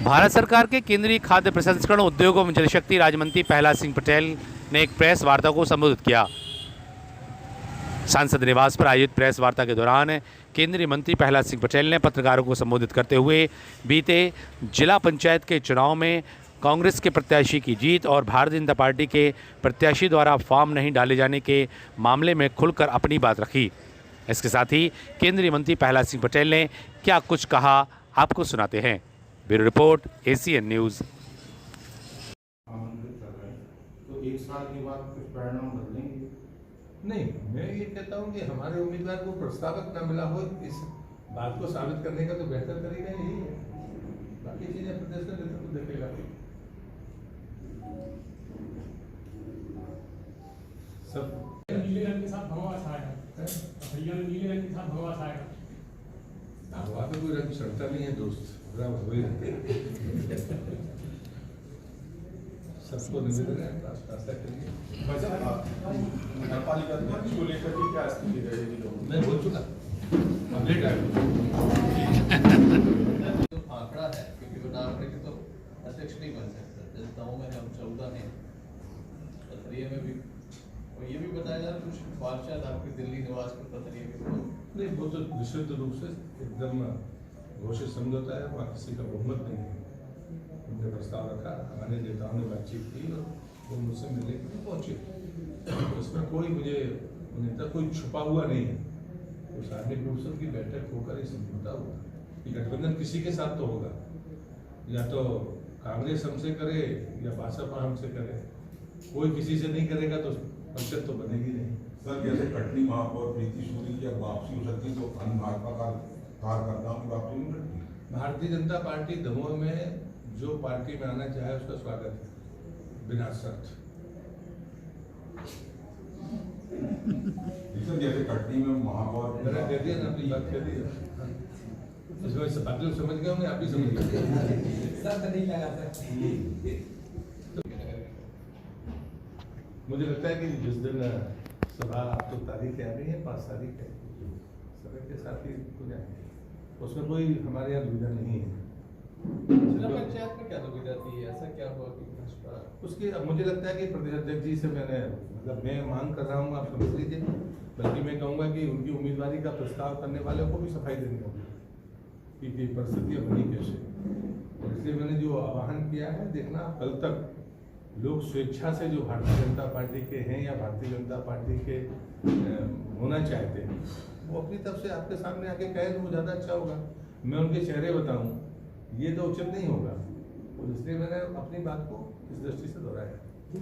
भारत सरकार के केंद्रीय खाद्य प्रसंस्करण उद्योग एवं जलशक्ति राज्य मंत्री प्रहलाद सिंह पटेल ने एक प्रेस वार्ता को संबोधित किया। सांसद निवास पर आयोजित प्रेस वार्ता के दौरान केंद्रीय मंत्री प्रहलाद सिंह पटेल ने पत्रकारों को संबोधित करते हुए बीते जिला पंचायत के चुनाव में कांग्रेस के प्रत्याशी की जीत और भारतीय जनता पार्टी के प्रत्याशी द्वारा फॉर्म नहीं डाले जाने के मामले में खुलकर अपनी बात रखी। इसके साथ ही केंद्रीय मंत्री प्रहलाद सिंह पटेल ने क्या कुछ कहा, आपको सुनाते हैं। Bureau report, ACN news. तो एक साल के बाद कुछ परिणाम बदलेंगे? नहीं, मैं ये कहता हूँ कि हमारे उम्मीदवार को प्रस्तावक न मिला हो, इस बात को साबित करने का तो बेहतर तरीका यही है। बाकी चीजें प्रदेश का नेतृत्व देखेगा। सब नीले रंग के साथ भगवा छाएगा, भैया ने नीले रंग के साथ भगवा छाएगा। भगवा पे कोई रंग चढ़ता नहीं है दोस्त, वही सबको निवेदन है रास्ता करिए। नगरपालिका अध्यक्ष को लेकर के क्या स्थिति रहेगी? मैं बोल चुका, अपडेट आएगा। जो आंकड़ा है, क्योंकि बिना आंकड़े के तो अध्यक्ष नहीं बन सकता। जनताओं में हम 14 हैं, पथरिया में भी, और ये भी बताया जा रहा है कुछ पार्षद आपके दिल्ली निवास पर पथरिया में नहीं, वो तो विशुद्ध रूप से एकदम घोषित समझौता है, वहाँ किसी का बहुमत नहीं है। उनने प्रस्ताव रखा, हमारे नेताओं ने बातचीत की और वो मुझसे मिलने के लिए पहुँचे। उसमें कोई मुझे नेता कोई छुपा हुआ नहीं है। तो सार्वजनिक रूप से उनकी बैठक होकर ही समझौता हुआ कि गठबंधन किसी के साथ तो होगा, या तो कांग्रेस हमसे करे या भाजपा हमसे करे, कोई किसी से नहीं करेगा तो परिषद तो बनेगी नहीं। सर, जैसे कटनी महापौर प्रीति सूरी की अब वापसी हो सकती तो अन्य भाजपा कार्यकर्ताओं की वापसी नहीं करती? भारतीय जनता पार्टी दमोह में जो पार्टी में आना चाहे उसका स्वागत है, बिना शर्त। जैसे कटनी में महापौर मैंने कह दिया ना, अपनी बात कह दी। इसमें बात लोग समझ गए होंगे, आप भी समझ गए। मुझे लगता है कि जिस दिन सभा, आप तो तारीख आ रही है, 5 तारीख है, सभा के साथ ही हो जाएंगे। उसमें कोई हमारे यहाँ दुविधा नहीं है। जिला पंचायत में क्या दुविधा थी? ऐसा क्या हुआ कि उसकी अब मुझे लगता है कि प्रदेश अध्यक्ष जी से मैंने, मतलब मैं मांग कर रहा हूँ, आप समझ लीजिए, बल्कि मैं कहूँगा कि उनकी उम्मीदवारी का प्रस्ताव करने वाले को भी सफाई देनी होगी कि परिस्थितियाँ बनी कैसे। और इसलिए मैंने जो आह्वान किया है, देखना कल तक लोग स्वेच्छा से जो भारतीय जनता पार्टी के हैं या भारतीय जनता पार्टी के होना चाहते हैं, वो अपनी तरफ से आपके सामने आके कहे तो वो ज़्यादा अच्छा होगा। मैं उनके चेहरे बताऊं, ये तो उचित नहीं होगा, और इसलिए मैंने अपनी बात को इस दृष्टि से दोहराया।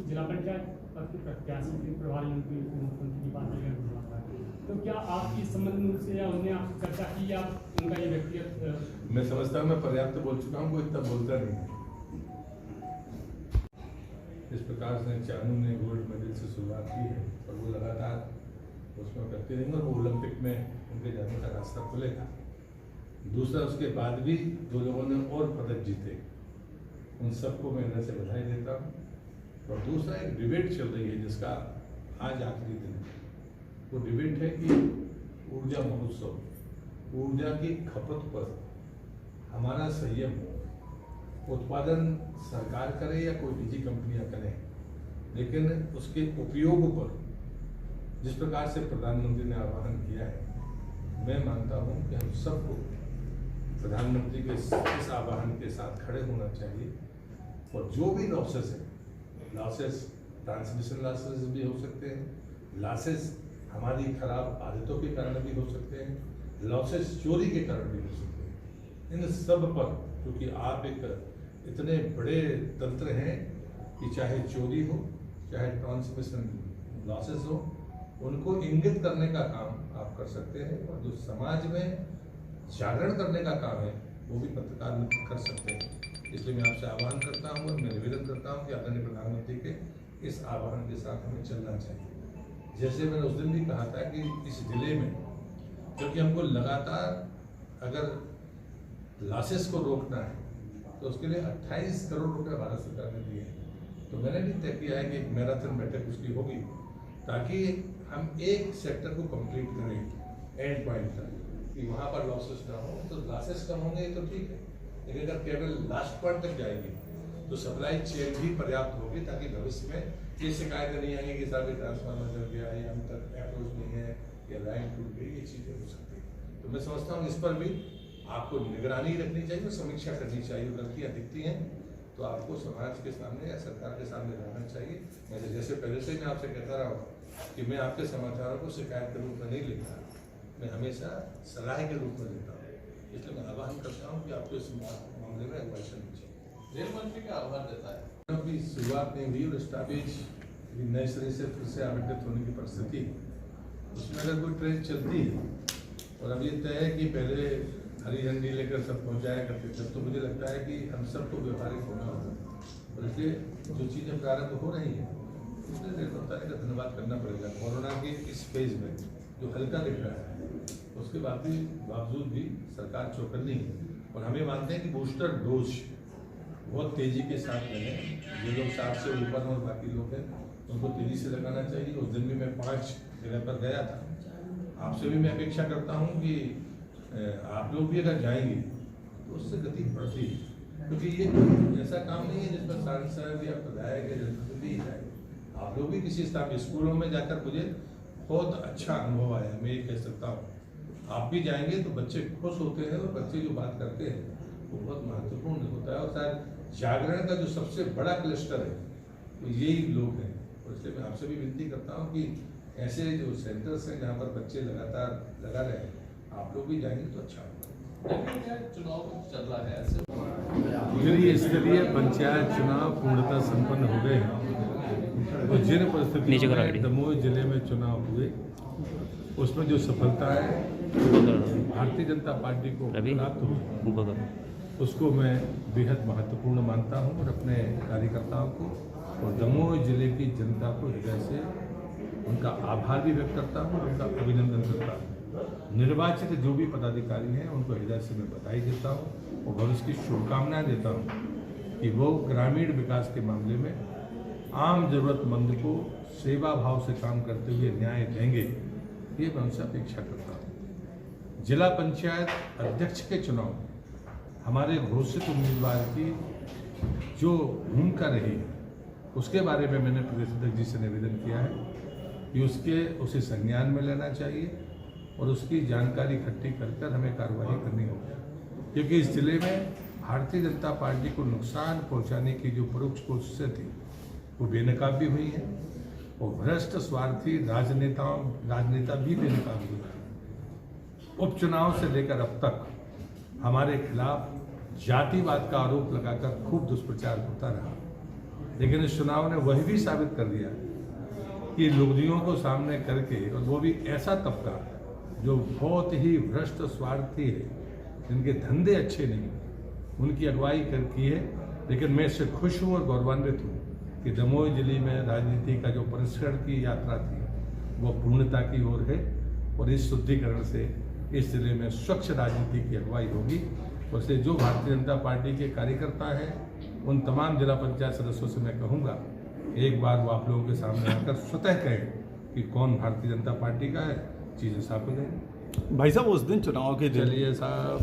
जिला पंचायत पद के प्रत्याशी के प्रभारी मंत्री मुख्यमंत्री की बात करें, तो क्या आप इस संबंध में उनसे या उन्हें आप चर्चा की, या उनका ये व्यक्तिगत? मैं समझता हूँ मैं पर्याप्त बोल चुका हूँ, कोई इतना बोलता नहीं है। इस प्रकार से चानू ने गोल्ड मेडल से शुरुआत की है और वो लगातार उसमें करते रहेंगे और वो ओलंपिक में उनके जाने का रास्ता खुलेगा। दूसरा, उसके बाद भी 2 लोगों ने और पदक जीते, उन सबको मैं इधर से बधाई देता हूँ। और दूसरा, एक डिबेट चल रही है जिसका आज आखिरी दिन है। वो डिबेट है कि ऊर्जा महोत्सव, ऊर्जा की खपत पर हमारा संयम हो, उत्पादन सरकार करे या कोई निजी कंपनियां करें, लेकिन उसके उपयोग पर जिस प्रकार से प्रधानमंत्री ने आह्वान किया है, मैं मानता हूं कि हम सबको प्रधानमंत्री के इस आह्वान के साथ खड़े होना चाहिए। और जो भी लॉसेस है, लॉसेस ट्रांसमिशन लॉसेस भी हो सकते हैं, लॉसेस हमारी खराब आदतों के कारण भी हो सकते हैं, लॉसेस चोरी के कारण भी हो सकते हैं। इन सब पर, क्योंकि आप एक इतने बड़े तंत्र हैं कि चाहे चोरी हो, चाहे ट्रांसमिशन लॉसेस हो, उनको इंगित करने का काम आप कर सकते हैं। और जो समाज में जागरण करने का काम है, वो भी पत्रकार मित्र कर सकते हैं। इसलिए मैं आपसे आह्वान करता हूँ और मैं निवेदन करता हूँ कि आदरणीय प्रधानमंत्री के इस आह्वान के साथ हमें चलना चाहिए। जैसे मैंने उस दिन भी कहा था कि इस जिले में, क्योंकि हमको लगातार अगर लॉसेस को रोकना है, तो उसके लिए 28 करोड़ रुपए भारत सरकार ने दिए हैं। तो मैंने भी तय किया है कि एक मैराथन बैठक उसकी होगी, ताकि हम एक सेक्टर को कंप्लीट करें एंड पॉइंट तक, कि वहाँ पर लॉसेस ना हो। तो लॉसेस कम होंगे तो ठीक है, लेकिन अगर केवल लास्ट पॉइंट तक जाएगी तो सप्लाई चेन भी पर्याप्त होगी, ताकि भविष्य में ये शिकायतें नहीं आएंगी कि साहब ट्रांसफार्मर जल गया है, हम तक अप्रोच नहीं है, या लाइन टूट गई, ये चीज़ें हो सकती है। तो मैं समझता हूँ इस पर भी आपको निगरानी रखनी चाहिए और समीक्षा करनी चाहिए। गलतियाँ दिखती हैं तो आपको समाज के सामने या सरकार के सामने लाना चाहिए। मैं जैसे पहले से ही मैं आपसे कहता रहा हूँ कि मैं आपके समाचारों को शिकायत के रूप में नहीं लेता, मैं हमेशा सलाह के रूप में लेता हूँ। इसलिए मैं आह्वान करता हूँ कि आपको इस मामले में एडवाइस करनी चाहिए। रेल मंत्री का आभार देता है। अभी शुरुआत नहीं हुई और स्टॉपेज नए सिरे से फिर से आवंटित होने की परिस्थिति, उसमें अगर कोई ट्रेन चलती है और अब ये तय है कि पहले हरी झंडी लेकर सब पहुँचाया करते थे, तो मुझे लगता है कि हम सबको व्यवहारिक होना होगा। और इसलिए जो चीज़ें प्रारंभ हो रही हैं उसमें रेल मंत्रालय का धन्यवाद करना पड़ेगा। कोरोना के इस फेज में जो हल्का दिख रहा है उसके बावजूद भी सरकार चौकन्नी है, और हमें मानते हैं कि बूस्टर डोज बहुत तेज़ी के साथ लें। जो लोग 60 से ऊपर और बाकी लोग हैं उनको तेज़ी से लगाना चाहिए। उस दिन भी मैं 5 जगह पर गया था। आपसे भी मैं अपेक्षा करता हूँ कि आप लोग भी अगर जाएंगे तो उससे गति बढ़ती है, क्योंकि ये ऐसा काम नहीं है जिस पर सांसद या विधायक या जनप्रतिनिधि जाए। आप लोग भी किसी स्थान स्कूलों में जाकर मुझे बहुत अच्छा अनुभव आया, मैं ये कह सकता हूँ। आप भी जाएंगे तो बच्चे खुश होते हैं, और बच्चे जो बात करते हैं वो बहुत महत्वपूर्ण होता है। और शायद जागरण का जो सबसे बड़ा क्लस्टर है वो यही लोग हैं। और इसलिए मैं आपसे भी विनती करता हूँ कि ऐसे जो सेंटर्स हैं जहाँ पर बच्चे लगातार लगा रहे हैं, आप लोग भी जाएंगे तो अच्छा होगा। लेकिन क्या चुनाव चल रहा है ऐसे स्तरीय पंचायत चुनाव पूर्णतः संपन्न हो गए हैं, और जिन परिस्थितियों में दमोह जिले में चुनाव हुए उसमें जो सफलता है भारतीय जनता पार्टी को प्राप्त हुई, उसको मैं बेहद महत्वपूर्ण मानता हूं, और अपने कार्यकर्ताओं को और दमोह जिले की जनता को हृदय से उनका आभार भी व्यक्त करता हूं, उनका अभिनंदन करता हूं। निर्वाचित जो भी पदाधिकारी हैं उनको हृदय से मैं बधाई देता हूं और भविष्य की शुभकामनाएं देता हूं कि वो ग्रामीण विकास के मामले में आम जरूरतमंद को सेवा भाव से काम करते हुए न्याय देंगे, ये मैं उनसे अपेक्षा करता हूँ। जिला पंचायत अध्यक्ष के चुनाव हमारे घोषित उम्मीदवार की जो भूमिका रही उसके बारे में मैंने प्रदेश अध्यक्ष जी से निवेदन किया है कि उसे संज्ञान में लेना चाहिए और उसकी जानकारी इकट्ठी कर हमें कार्रवाई करनी होगी, क्योंकि इस जिले में भारतीय जनता पार्टी को नुकसान पहुंचाने की जो परोक्ष कोशिशें थी वो बेनकाब भी हुई हैं, और भ्रष्ट स्वार्थी राजनेता भी बेनकाब हुए हैं। उपचुनाव से लेकर अब तक हमारे खिलाफ जातिवाद का आरोप लगाकर खूब दुष्प्रचार होता रहा, लेकिन इस चुनाव ने वही भी साबित कर दिया कि लोगों को सामने करके, और वो भी ऐसा तबका जो बहुत ही भ्रष्ट स्वार्थी है, जिनके धंधे अच्छे नहीं, उनकी अगुवाई की है। लेकिन मैं इससे खुश हूँ और गौरवान्वित हूँ कि दमोह जिले में राजनीति का जो परिष्करण की यात्रा थी वो पूर्णता की ओर है, और इस शुद्धिकरण से इस जिले में स्वच्छ राजनीति की अगुवाई होगी। और से जो भारतीय जनता पार्टी के कार्यकर्ता हैं उन तमाम जिला पंचायत सदस्यों से मैं कहूँगा एक बार वो आप लोगों के सामने आकर स्वतः कहें कि कौन भारतीय जनता पार्टी का है, चीज़ें साफ हो जाएंगी। भाई साहब उस दिन चुनाव के दिन चलिए साहब।